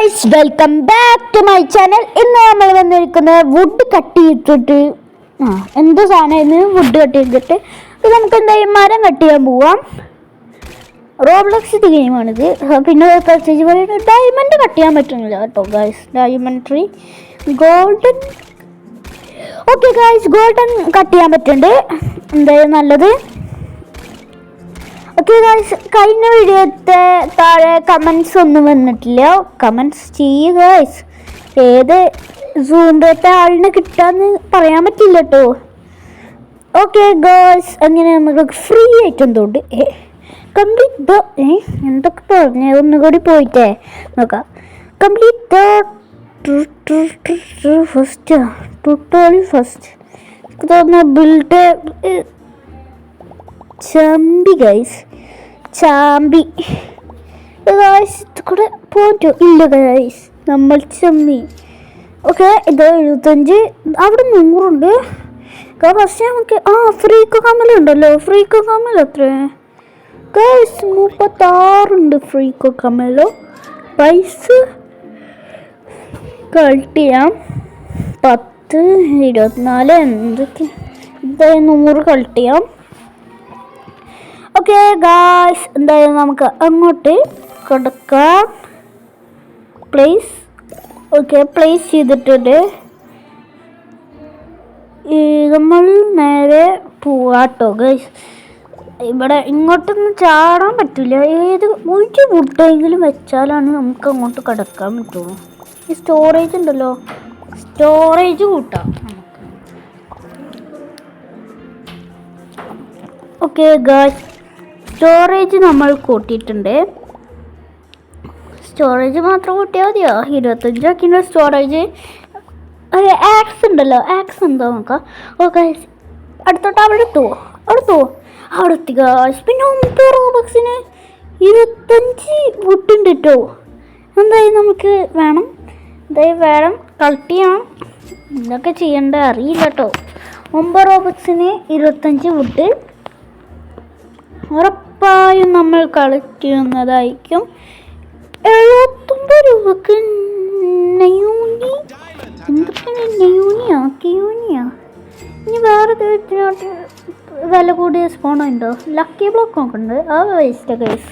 Guys welcome back to my channel. ഇന്ന് നമ്മൾ വന്നിരിക്കുന്നത് വുഡ് കട്ട് ചെയ്തിട്ട് എന്തോ സാധനം വുഡ് കട്ട് ചെയ്തിട്ട് നമുക്ക് എന്തായാലും മരം കട്ട് ചെയ്യാൻ പോവാം. റോബ്ലോക്സിൻ്റെ ഗെയിമാണിത്. പിന്നെ പ്രത്യേകിച്ച് പറയുന്നത് ഡയമണ്ട് കട്ട് ചെയ്യാൻ പറ്റുന്നില്ല കേട്ടോ guys. Diamond tree golden okay guys, golden cut ചെയ്യാൻ പറ്റുന്നുണ്ട്. എന്തായാലും നല്ലത്. ഓക്കെ ഗൈസ്, കഴിഞ്ഞ വീഡിയോത്തെ താഴെ കമൻസ് ഒന്നും വന്നിട്ടില്ല. കമൻസ് ചെയ്യുക ഗൈസ്. ഏത് സൂണ്ടത്തെ ആളിനെ കിട്ടാന്ന് പറയാൻ പറ്റില്ല കേട്ടോ. ഓക്കെ ഗൈസ്, അങ്ങനെ നമുക്ക് ഫ്രീ ആയിട്ട് എന്തുകൊണ്ട് കംപ്ലീറ്റ് ദ എന്തൊക്കെ പറഞ്ഞേ ഒന്നുകൂടി പോയിട്ടേ നോക്കാം. Complete the first tutorial first തോന്നുന്ന ബിൽഡ് ചാമ്പി ഗൈസ്, ചാമ്പി ഗൈസ്. കൂടെ പോറ്റോ ഇല്ല ഗൈസ്, നമ്മൾ ചമ്മി. ഓക്കെ, ഇത് 75, അവിടെ 100 ഫസ്റ്റ് നമുക്ക് ഫ്രീക്കോ കമ്മലുണ്ടല്ലോ. ഫ്രീക്കോ കമ്മൽ എത്ര ഗൈസ്? 36 ഫ്രീക്കോ കമ്മലോ. പൈസ കളക്ട് ചെയ്യാം. 10, 24 എന്തൊക്കെ ഇതായി 100 കളക്ട് ചെയ്യാം. ഓക്കെ ഗായ്സ്, എന്തായാലും നമുക്ക് അങ്ങോട്ട് കൊടുക്കാം. പ്ലേസ് ഓക്കെ, പ്ലേസ് ചെയ്തിട്ടുണ്ട്. നമ്മൾ നേരെ പോവാട്ടോ ഗൈസ്. ഇവിടെ ഇങ്ങോട്ടൊന്നും ചാടാൻ പറ്റില്ല. ഒരു വുഡെങ്കിലും വെച്ചാലാണ് നമുക്ക് അങ്ങോട്ട് കിടക്കാൻ പറ്റുള്ളൂ. ഈ സ്റ്റോറേജ് ഉണ്ടല്ലോ, സ്റ്റോറേജ് കൂട്ടാം നമുക്ക്. ഓക്കെ ഗൈസ്, സ്റ്റോറേജ് നമ്മൾ കൂട്ടിയിട്ടുണ്ട്. സ്റ്റോറേജ് മാത്രം കൂട്ടിയാൽ മതിയോ? 25 ആക്കിൻ്റെ സ്റ്റോറേജ്. ആക്സ് ഉണ്ടല്ലോ, ആക്സ് ഉണ്ടോ നോക്കാം. ഓക്കെ, അടുത്തോട്ട് അവിടെ എത്തുമോ? അവിടെ എത്തി ഗൈസ്. പിന്നെ 9 റോബക്സിന് 25 വുഡുണ്ട് കേട്ടോ. എന്തായാലും നമുക്ക് വേണം, കളക്ട് ചെയ്യണം. ഇതൊക്കെ ചെയ്യേണ്ട അറിയില്ല കേട്ടോ. 9 റോബക്സിന് 25 വുഡ് ഉറപ്പായും നമ്മൾ കളക്ട് ചെയ്യുന്നതായിരിക്കും. 79 രൂപക്ക് കിയൂനിയാ. ഇനി വേറെ ഇതിനോട്ട് വില കൂടിയ സ്പോൺ ഉണ്ടോ? ലക്കി ബ്ലോക്ക് ഒക്കെ ഉണ്ട്. ആ വേസ്റ്റ് ഗൈസ്,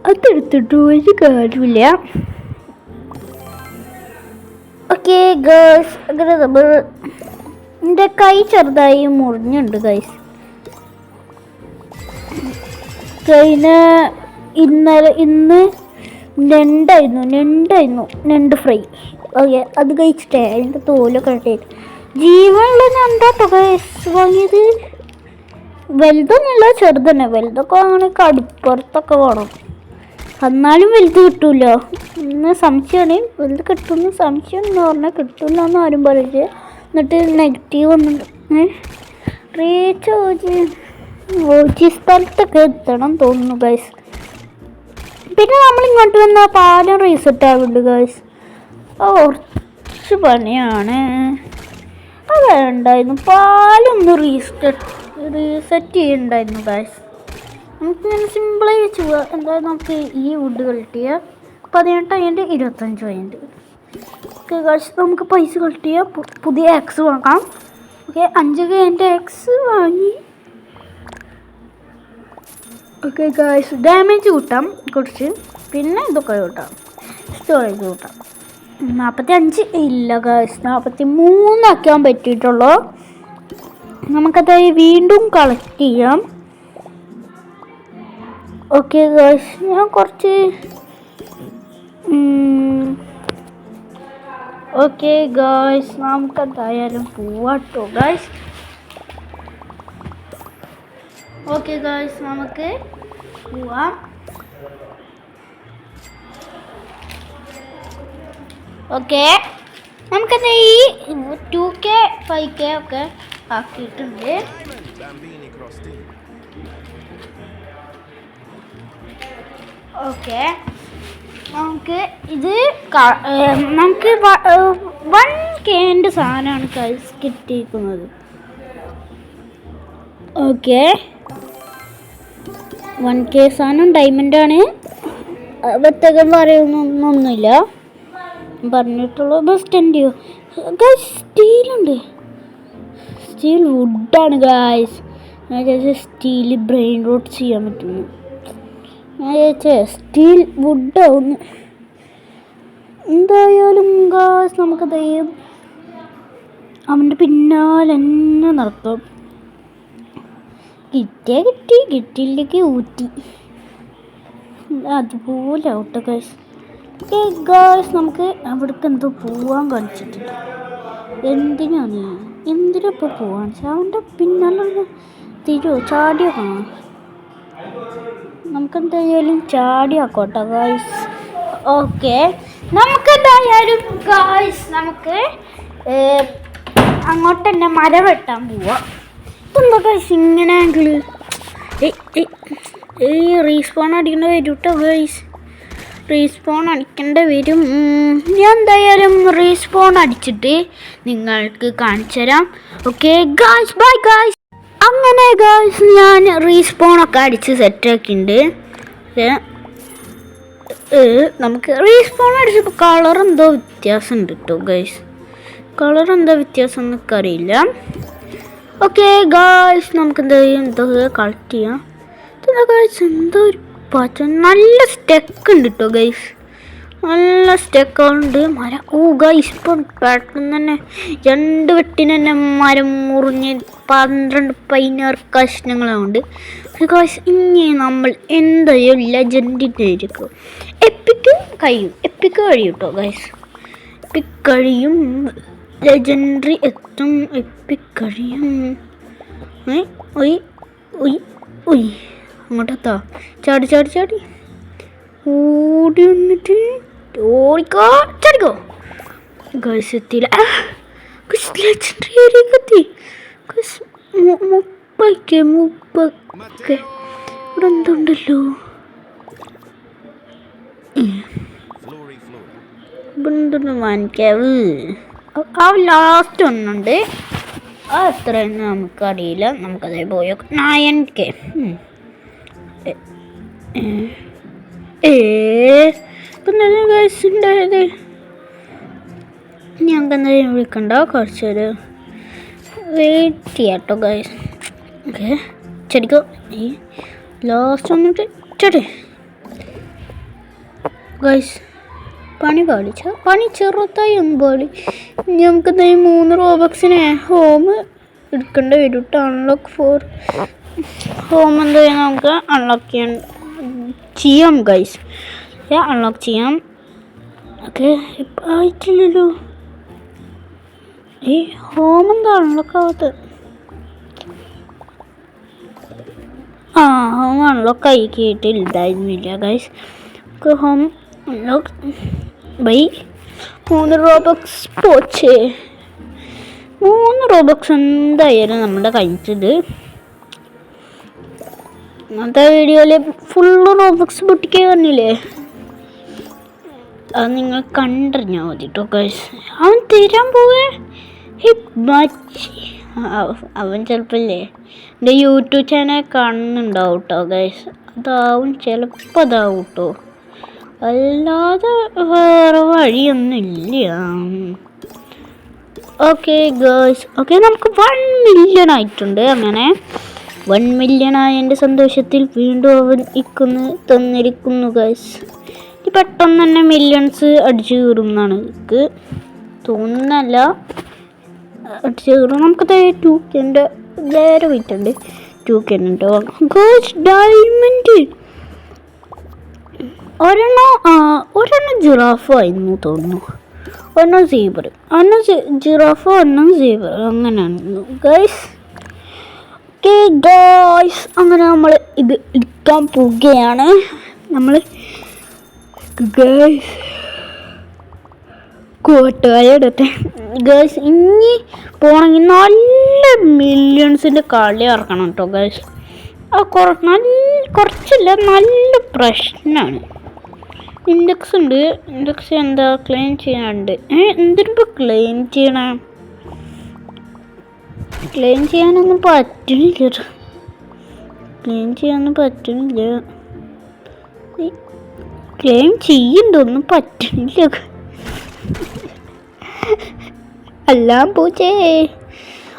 അതെടുത്തിട്ട് ഒരു കാര്യമില്ല. ഓക്കെ ഗൈസ്, അങ്ങനെ നമ്മൾ എൻ്റെ കൈ ചെറുതായി മുറിഞ്ഞുണ്ട് ഗൈസ്. ഇന്ന് ഞണ്ട് ഫ്രൈ. ഓക്കെ, അത് കഴിച്ചിട്ടേ അതിൻ്റെ തോലൊക്കെ ഇട്ടിട്ട് ജീവനുള്ള ഞണ്ടാട്ടോ ഗൈസ് വാങ്ങിയത്. വലുതൊന്നുമില്ല, ചെറുതന്നെ. വലുതൊക്കെ വാങ്ങണമെങ്കിൽ കടുപ്പുറത്തൊക്കെ വേണം, എന്നാലും വലുത് കിട്ടൂല്ലോ. ഇന്ന് സംശയമാണ്, വലുത് കിട്ടുമെന്ന് സംശയം എന്ന് പറഞ്ഞാൽ കിട്ടില്ല എന്ന് ആരും പറയില്ല. എന്നിട്ട് നെഗറ്റീവ് വന്നിട്ട് ഓജി സ്ഥലത്തൊക്കെ എത്തണം തോന്നുന്നു ഗൈസ്. പിന്നെ നമ്മൾ ഇങ്ങോട്ട് വന്ന പാലം റീസെറ്റ് ആവുന്നുണ്ട് ഗൈസ്. കുറച്ച് പണിയാണ്. അത് വേണ്ടായിരുന്നു, പാലൊന്ന് റീസെറ്റ് ചെയ്യുന്നുണ്ടായിരുന്നു ഗൈസ്. നമുക്കിങ്ങനെ സിമ്പിളായി വെച്ച് പോവാം. എന്തായാലും നമുക്ക് ഈ വുഡ് കളക്ട് ചെയ്യാം. 18 കഴിഞ്ഞിട്ട് 25 കഴിഞ്ഞിട്ട്. ഓക്കെ ഗൈസ്, നമുക്ക് പൈസ കളക്ട് ചെയ്യാം. പുതിയ എക്സ് വാങ്ങാം. ഓക്കെ, 5 കഴിഞ്ഞിട്ട് എക്സ് വാങ്ങി. ഓക്കെ ഗൈസ്, ഡാമേജ് കൂട്ടാം കുറച്ച്. പിന്നെ ഇതൊക്കെ കൂട്ടാം, സ്റ്റോറേജ് കൂട്ടാം. 45 ഇല്ല ഗൈസ്, 43 ആക്കാൻ പറ്റിയിട്ടുള്ളൂ. നമുക്കതായി വീണ്ടും കളക്ട് ചെയ്യാം. ഓക്കെ ഗൈസ്, ഞാൻ കുറച്ച് ഓക്കെ ഗൈസ്, നമുക്കെന്തായാലും പോവാട്ടോ ഗൈസ്. ഓക്കെ ഗൈസ്, നമുക്ക് പോവാം. ഓക്കെ, നമുക്കെന്താ ഈ 2K 5K ഒക്കെ ആക്കിയിട്ടുണ്ട്. ഓക്കെ, നമുക്ക് ഇത് നമുക്ക് 1Kൻ്റെ സാധനമാണ് ഗൈസ് കിട്ടിയിരിക്കുന്നത്. ഓക്കെ, 1K സാധനം ഡയമണ്ടാണ്. പ്രത്യേകം പറയുന്നൊന്നുമില്ല, പറഞ്ഞിട്ടുള്ള ബെസ്റ്റ് എൻ്റെയോ. സ്റ്റീലുണ്ട്, സ്റ്റീൽ വുഡാണ് ഗായ്സ്. ഞാൻ വിചാരിച്ച സ്റ്റീൽ ബ്രെയിൻ റോട്ട് ചെയ്യാൻ പറ്റുന്നു. ഞാൻ വിചാരിച്ച സ്റ്റീൽ വുഡാവുന്നു. എന്തായാലും ഗായ്സ് നമുക്ക് ദൈവം അവൻ്റെ പിന്നാലെ തന്നെ നടക്കാം. കിട്ടി, കിട്ടിയിലേക്ക് ഊറ്റി, അതുപോലെ ആവട്ടെ ഗായ്സ്. ഗായ്സ് നമുക്ക് അവിടേക്ക് എന്തോ പോവാൻ കളിച്ചിട്ടുണ്ട്. എന്തിനിപ്പോൾ പോവാൻ? അവൻ്റെ പിന്നാലെ ചാടിയോ കാണാം. നമുക്കെന്തായാലും ചാടിയാക്കോട്ടെ ഗായ്സ്. ഓക്കെ, നമുക്കെന്തായാലും ഗായ്സ് നമുക്ക് അങ്ങോട്ട് തന്നെ മരം വെട്ടാൻ പോവാം. എന്താ ഗായ്സ് ഇങ്ങനെയെങ്കിൽ റീസ്പോൺ അടിക്കേണ്ടി വരും കേട്ടോ ഗായ്സ്. റീസ്പോൺ അടിക്കേണ്ടി വരും. ഞാൻ എന്തായാലും റീസ്പോൺ അടിച്ചിട്ട് നിങ്ങൾക്ക് കാണിച്ചു തരാം. Okay guys, bye guys. അങ്ങനെ ഗായ്സ് ഞാൻ റീസ്പോണൊക്കെ അടിച്ച് സെറ്റാക്കിയിട്ടുണ്ട്. നമുക്ക് റീസ്പോൺ അടിച്ചപ്പോൾ കളർ എന്തോ വ്യത്യാസം ഉണ്ട് കേട്ടോ ഗായ്സ്. കളർ എന്താ വ്യത്യാസം എന്നൊക്കെ അറിയില്ല. ഓക്കെ ഗായ്സ്, നമുക്ക് എന്തോ കളക്ട് ചെയ്യാം. ഗായ്സ് എന്തോ ഒരു നല്ല സ്റ്റെക്ക് ഉണ്ട് കേട്ടോ ഗൈസ്, നല്ല സ്റ്റെക്കുണ്ട് മരം. ഗൈസ് ഇപ്പം പെട്ടെന്ന് തന്നെ 2 വെട്ടിന് തന്നെ മരം മുറിഞ്ഞ് 12-16 കഷ്ണങ്ങളുണ്ട്. ഗൈസ് ഇനി നമ്മൾ എന്തായാലും ലെജൻഡിൻ്റെ ആയിരിക്കും. എപ്പിക്ക് കഴിയും കേട്ടോ ഗൈസ്. എപ്പിക്ക് കഴിയും, ലെജൻഡറി എത്തും, എപ്പിക്ക് കഴിയും. അങ്ങോട്ടെത്താ, ചാടി ഓടി വന്നിട്ട് ചാടിക്കോ ഗൈസ്. എത്തിയില്ല, ലെജൻഡറി ഏരിയക്ക് എത്തി. മുപ്പൊക്കെ ഇവിടെ എന്തുണ്ടല്ലോ, ഇവിടെ വാങ്ങിക്കാവ്. ആ ലാസ്റ്റ് ഒന്നുണ്ട്, അത് എത്രയെന്ന് നമുക്കറിയില്ല. നമുക്കതേ പോയോ 9K. ഇപ്പം ഗൈസ് ഉണ്ടായത് ഞങ്ങൾക്ക് എന്തായാലും വിളിക്കണ്ട, കുറച്ചൊരു വെയിറ്റ് ചെയ്യാം കേട്ടോ ഗൈസ്. ഓക്കെ ചെടിക്കോ, ഈ ലാസ്റ്റ് വന്നിട്ട് ചെടി ഗൈസ്. പണി ചെറുതായി ഒന്ന് പാടി. നമുക്ക് എന്തായാലും 3 റോബക്സിന് ഹോം എടുക്കേണ്ടി വരും കേട്ടോ. അൺലോക്ക് 4 ഹോം എന്തായാലും നമുക്ക് അൺലോക്ക് ചെയ്യാം ഗൈസ്. അൺലോക്ക് ചെയ്യാം. ഓക്കെ ഇപ്പം ആയിട്ടില്ലല്ലോ, ഈ ഹോം എന്താ അൺലോക്ക് ആവാത്തത്? ഹോം അൺലോക്ക് ആക്കിയിട്ടില്ലായിരുന്നില്ല guys. Home unlock by 3 Robux പോച്ചേ. 3 റോബക്സ് എന്തായാലും നമ്മുടെ കഴിച്ചത്. ഇന്നത്തെ വീഡിയോയിൽ ഫുള്ള് റോബക്സ് പൊട്ടിക്കാൻ പറഞ്ഞില്ലേ, അത് നിങ്ങൾ കണ്ടറിഞ്ഞാൽ മതി കേട്ടോ ഗൈസ്. അവൻ തരാൻ പോവേ അവൻ ചിലപ്പോഴല്ലേ എൻ്റെ യൂട്യൂബ് ചാനൽ കാണുന്നുണ്ടാവും കേട്ടോ ഗൈസ്. അതാവും ചിലപ്പോൾ അതാവും കേട്ടോ, അല്ലാതെ വേറെ വഴിയൊന്നുമില്ല. ഓക്കെ ഗേൾസ്, ഓക്കെ നമുക്ക് 1 മില്യൺ ആയിട്ടുണ്ട്. അങ്ങനെ 1 മില്യൺ ആയതിൻ്റെ സന്തോഷത്തിൽ വീണ്ടും അവൻ തന്നിരിക്കുന്നു ഗേൾസ്. ഈ പെട്ടെന്ന് തന്നെ മില്യൺസ് അടിച്ചു കയറും എന്നാണ് എനിക്ക് തോന്നുന്നല്ല, അടിച്ചു കയറും. നമുക്ക് 2Kൻ്റെ വേറെ വെയിറ്റുണ്ട്, 2K ഉണ്ടോ ഗേൾസ്. ഡയമണ്ട് ഒരെണ്ണം ജിറാഫ് ആയിരുന്നു തോന്നുന്നു, ഒരെണ്ണം സീബർ, ജിറാഫ്, ഒരെണ്ണം സീബർ, അങ്ങനെയാണ് ഗൈസ്. ഓക്കെ ഗൈസ്, അങ്ങനെ നമ്മൾ ഇത് എടുക്കാൻ പോവുകയാണ്. നമ്മൾ ഗൈസ് കൂട്ടുകാരെടുത്തെ ഗൈസ് ഇനി പോണെങ്കിൽ നല്ല മില്യൺസിൻ്റെ കളി ഇറക്കണം കേട്ടോ ഗൈസ്. കുറച്ചില്ല, നല്ല പ്രശ്നമാണ്. ഇൻഡെക്സ് ഉണ്ട്, ഇൻഡെക്സ് എന്താ ക്ലെയിം ചെയ്യാനുണ്ട്. എന്തിനിപ്പോൾ ക്ലെയിം ചെയ്യണം? ക്ലെയിം ചെയ്യാനൊന്നും പറ്റുന്നില്ല, ക്ലെയിം ചെയ്യാനൊന്നും പറ്റുന്നില്ല. ക്ലെയിം ചെയ്യണ്ടൊന്നും പറ്റണില്ല. എല്ലാം പൂച്ചേ.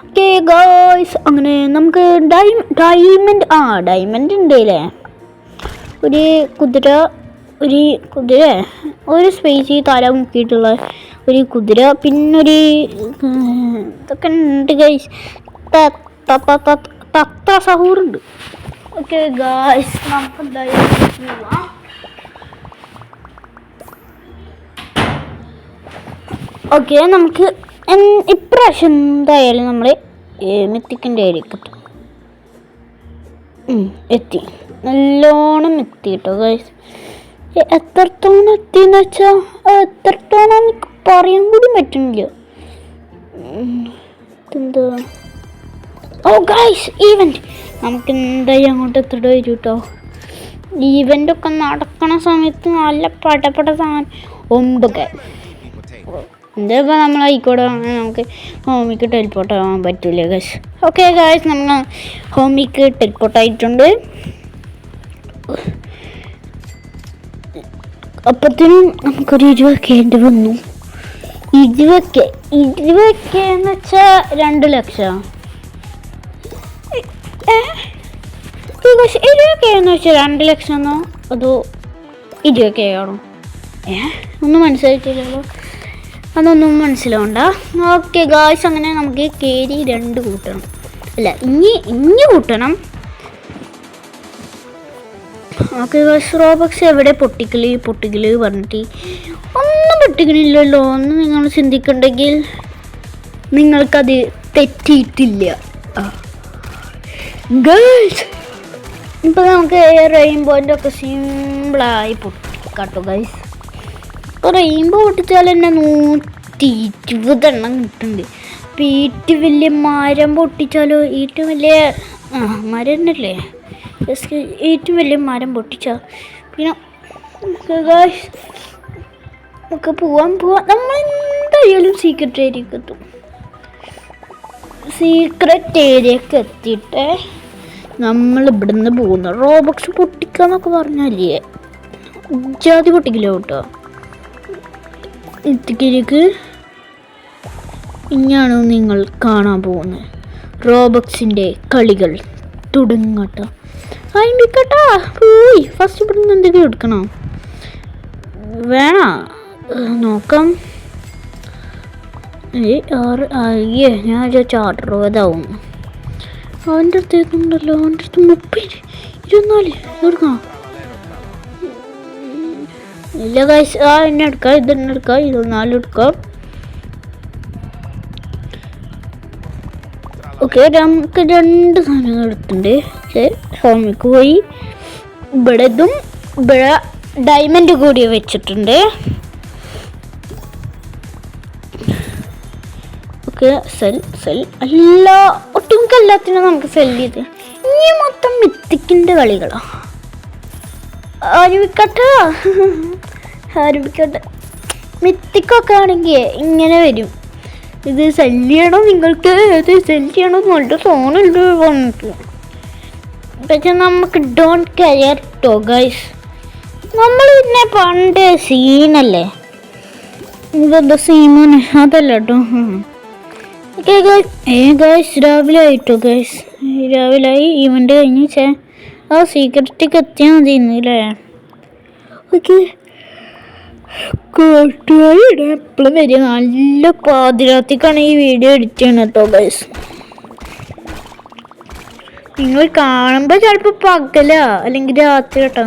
ഓക്കെ ഗോയ്സ്, അങ്ങനെ നമുക്ക് ഡയമണ്ട് ഉണ്ട് അല്ലേ. ഒരു കുതിര ഒരു സ്പേസ് തല മുക്കിയിട്ടുള്ള ഒരു കുതിര, പിന്നൊരു ഇതൊക്കെ ഉണ്ട് ഗൈസ്. തത്ത സഹൂറുണ്ട്. ഓക്കെ ഗൈസ്, നമുക്ക് എന്തായാലും പോവാം. ഓക്കെ, നമുക്ക് ഇപ്രാവശ്യം എന്തായാലും നമ്മൾ മിത്തിക്കിൻ്റെ ആയിരിക്കും എത്തി. നല്ലോണം എത്തി കേട്ടോ ഗൈസ്. എത്രത്തോളം എത്തിയെന്ന് വെച്ചാൽ എത്രത്തോളം എനിക്ക് പറയാൻ കൂടി പറ്റുന്നില്ല. എന്താ ഓ ഗൈസ്, ഈവൻറ്റ് നമുക്ക് എന്തായാലും അങ്ങോട്ട് എത്തിട്ട് വരും കേട്ടോ. ഈവൻ്റൊക്കെ നടക്കണ സമയത്ത് നല്ല പടപട സാധനം ഒമ്പൊക്കെ എന്താ ഇപ്പോൾ നമ്മളായിക്കോട്ടെ. നമുക്ക് ഹോമിക്ക് ടെലിപ്പോർട്ട് ആവാൻ പറ്റില്ല ഗൈസ്. ഓക്കെ ഗൈസ്, നമ്മൾ ഹോമിക്ക് ടെലിപ്പോർട്ട് ആയിട്ടുണ്ട്. അപ്പത്തിനും നമുക്കൊരു 20K വന്നു. 20K എന്ന് വെച്ചാൽ 2 ലക്ഷം. 20K എന്ന് വെച്ചാൽ 2 ലക്ഷം എന്നോ അതോ 20K ആണോ? ഒന്നും മനസ്സിലായിട്ടില്ലല്ലോ. അതൊന്നും മനസ്സിലാവണ്ട. ഓക്കെ ഗായ്സ്, അങ്ങനെ നമുക്ക് കേരി 2 കൂട്ടണം. അല്ല, ഇഞ്ഞി കൂട്ടണം. ഓക്കെ ഗായ്സ്, റോബക്സ് എവിടെ പൊട്ടിക്കല് പറഞ്ഞിട്ട് ഒന്നും പൊട്ടിക്കണില്ലല്ലോ. ഒന്ന് നിങ്ങൾ ചിന്തിക്കണ്ടെങ്കിൽ നിങ്ങൾക്കത് തെറ്റിയിട്ടില്ല ഗായ്സ്. ഇപ്പം നമുക്ക് റെയിൻബോൻ്റെ ഒക്കെ സിമ്പിളായി പൊട്ടിക്കാട്ടോ ഗായ്സ്. ഇപ്പോൾ റെയിൻബോ പൊട്ടിച്ചാൽ തന്നെ 120 എണ്ണം കിട്ടുന്നുണ്ട്. ഇപ്പം ഏറ്റവും വലിയ മരം പൊട്ടിച്ചാലോ, ഏറ്റവും വലിയ മരം തന്നെയല്ലേ, ഏറ്റവും വലിയ മരം പൊട്ടിച്ചാൽ പിന്നെ നമുക്ക് പോവാൻ നമ്മൾ എന്തായാലും സീക്രട്ട് ഏരിയക്ക് എത്തിയിട്ട് നമ്മൾ ഇവിടുന്ന് പോകുന്നു. റോബക്സ് പൊട്ടിക്കാന്നൊക്കെ പറഞ്ഞാലേ ജാതി പൊട്ടിക്കില്ല കേട്ടോ. ഇത്തിക്കിലേക്ക് ഇനിയാണോ നിങ്ങൾ കാണാൻ പോകുന്നത്. റോബക്സിൻ്റെ കളികൾ തുടങ്ങട്ടോ. ആയിക്കോട്ടാ, പോയി ഫസ്റ്റ് ഇവിടുന്ന് എന്തെങ്കിലും എടുക്കണോ? വേണ നോക്കാം. ഞാൻ ചാർട്ടർ ഇതാവും. അവൻ്റെ അടുത്ത് എത്തുന്നുണ്ടല്ലോ. അവൻ്റെ അടുത്ത് 30 24 എടുക്കണം. ഇല്ല ഗൈസ്, എന്നെ എടുക്കാം, ഇതെന്നെ എടുക്കാം, 24 എടുക്കാം. ഓക്കെ, നമുക്ക് 2 സാധനങ്ങൾ എടുത്തിട്ടുണ്ട്. ഹോമിക്ക് പോയി ഇവിടെ ഡയമണ്ട് കൂടി വെച്ചിട്ടുണ്ട്. ഓക്കെ, സെൽ ഒട്ടുമിക്ക എല്ലാത്തിനും നമുക്ക് സെൽ ചെയ്ത് ഇനി മൊത്തം മിത്തിക്കിൻ്റെ കളികളാണ്. ആരംഭിക്കട്ടെ. മിത്തിക്കൊക്കെ ആണെങ്കിൽ ഇങ്ങനെ വരും. ഇത് സെല് ചെയ്യണം, നിങ്ങൾക്ക് ഇത് സെല് ചെയ്യണം നല്ല തോന്നുന്നുണ്ട് വന്നിട്ട്. പക്ഷെ നമുക്ക് ഡോണ്ട് കെയർ ട്ടോ ഗൈസ്. നമ്മൾ പിന്നെ പണ്ട് സീനല്ലേ, ഇതെന്താ സീമോന് അതല്ല കേട്ടോ. ഓക്കെ ഗൈസ്, രാവിലെ ആയിട്ടോ ഗൈസ്. രാവിലെ ആയി. ഈവൻ്റ് കഴിഞ്ഞ് ആ സീക്രട്ടിക്ക് എത്തിയാൽ മതി ഇന്നല്ലേ. ഓക്കെ, കൂട്ടുകാരുടെ എപ്പോഴും വരിക. നല്ല പാതിരാത്രിക്കാണ് ഈ വീഡിയോ എഡിറ്റ് ചെയ്യണം കേട്ടോ ഗൈസ്. നിങ്ങൾ കാണുമ്പോൾ ചിലപ്പോൾ പകല അല്ലെങ്കിൽ രാത്രി കേട്ടോ,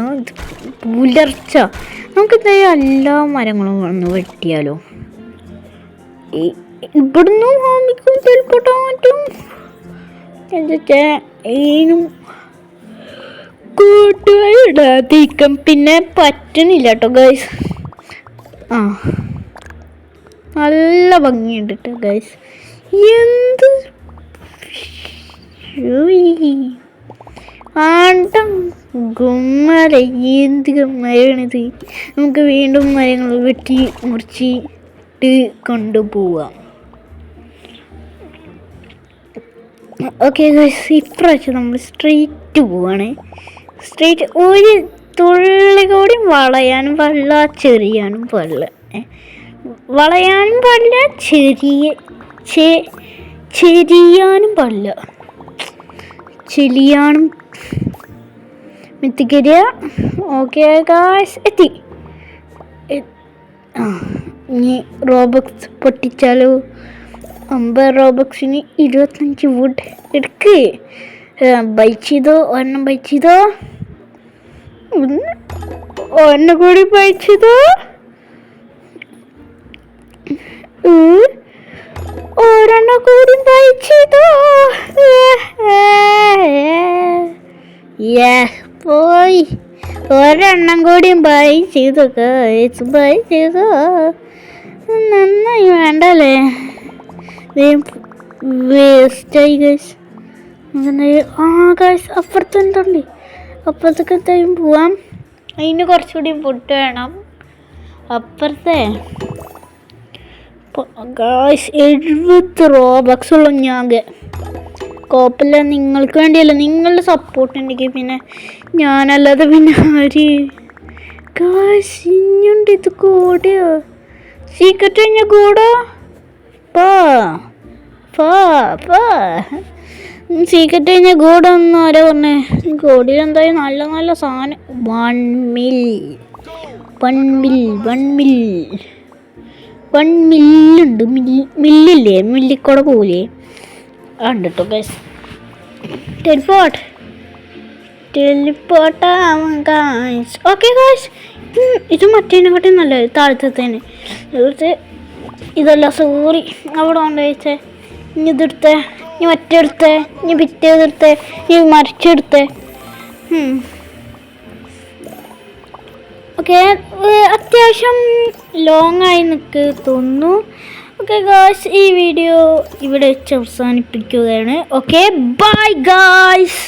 പുലർച്ച. നമുക്ക് എന്തായാലും എല്ലാ മരങ്ങളും വന്ന് വെട്ടിയാലോ. ഇവിടുന്ന് ഹോമിക്കും ടെലിപ്പോർട്ട് ആവാൻ പറ്റും. എന്താ ഏനും കൂട്ടുകാരിടാതിരിക്കും. പിന്നെ പറ്റണില്ല കേട്ടോ ഗൈസ്. നല്ല ഭംഗിയുണ്ട് കേട്ടോ ഗൈസ്. എന്ത് ഗുമ്മര, എന്ത് ഗുമ്മരാണിത്. നമുക്ക് വീണ്ടും മരങ്ങൾ വെട്ടി മുറിച്ചിട്ട് കൊണ്ടുപോവാം. ഓക്കെ ഗൈസ്, ഇപ്രാവശ്യം നമ്മൾ സ്ട്രെയിറ്റ് പോവാണ്. സ്ട്രെയിറ്റ് ഒരു തുള്ളി കൂടി വളയാനും പാടില്ല, ചെറിയാനും പാടില്ല. വളയാനും പാടില്ല, ചെരിയാനും പാടില്ല, ചെലിയാനും. മിത്തിക്കരിയ. ഓക്കെ ഗായ്സ്, എത്തി. ഇനി റോബക്സ് പൊട്ടിച്ചാലോ? 50 റോബക്സിന് 25 വുഡ് എടുക്ക്. ബൈ ചെയ്തോ, ഒരെണ്ണം ബൈ ചെയ്തോ, ഒരെണ്ണം കൂടി ബൈ ചെയ്തോ, ഒരെണ്ണം കൂടി ബൈ ചെയ്തോ. പോയി. ഒരെണ്ണം കൂടി ബൈ ചെയ്തു ഗൈസ്, ബൈ ചെയ്തോ. നന്നായി വേണ്ടല്ലേ, വേസ്റ്റായി ഗൈസ്. ഗൈസ് അപ്പുറത്ത് എന്തുണ്ട്? അപ്പുറത്തേക്ക് എന്തായാലും പോവാം. അതിന് കുറച്ചുകൂടി ഫുഡ് വേണം. അപ്പുറത്തെ ഗൈസ് 70 റോബക്സ് ഉള്ളു. ഞാൻ കുഴപ്പമില്ല, നിങ്ങൾക്ക് വേണ്ടിയല്ല, നിങ്ങളുടെ സപ്പോർട്ട് ഉണ്ടെങ്കിൽ പിന്നെ ഞാനല്ലാതെ പിന്നെ ആര്? ഗൈസ് ഇനിയുണ്ട്, ഇത് കൂടെയോ? സീക്രട്ട് കഴിഞ്ഞ കൂടോ? സീക്രട്ട് കഴിഞ്ഞ കൂടെ ഒന്നും ആരാ പറഞ്ഞേ? കൂടിയിൽ എന്തായാലും നല്ല നല്ല സാധനം. 1 മില്ലുണ്ട്. മില്ലില്ലേ, മില്ലിക്കൂടെ പോലെ ഉണ്ട് കേട്ടോ ഗൈസ്. ടെലിപ്പോർട്ടാവാം ഗൈസ്. ഓക്കെ ഗൈസ്, ഇത് മറ്റേനെക്കാട്ടി നല്ലത് താഴത്തേന്. ഇതല്ല, സോറി, അവിടെ കൊണ്ട് വെച്ചേ. ഇനി ഇതെടുത്തേ, ഇനി മറ്റെടുത്തേ, ഇനി പിറ്റേതെടുത്തേ, ഇനി മറിച്ചെടുത്തേ. ഓക്കെ, അത്യാവശ്യം ലോങ് ആയി നിൽക്ക് തോന്നുന്നു. ഓക്കെ ഗായ്സ്, ഈ വീഡിയോ ഇവിടെ വെച്ച് അവസാനിപ്പിക്കുകയാണ്. Okay, bye guys.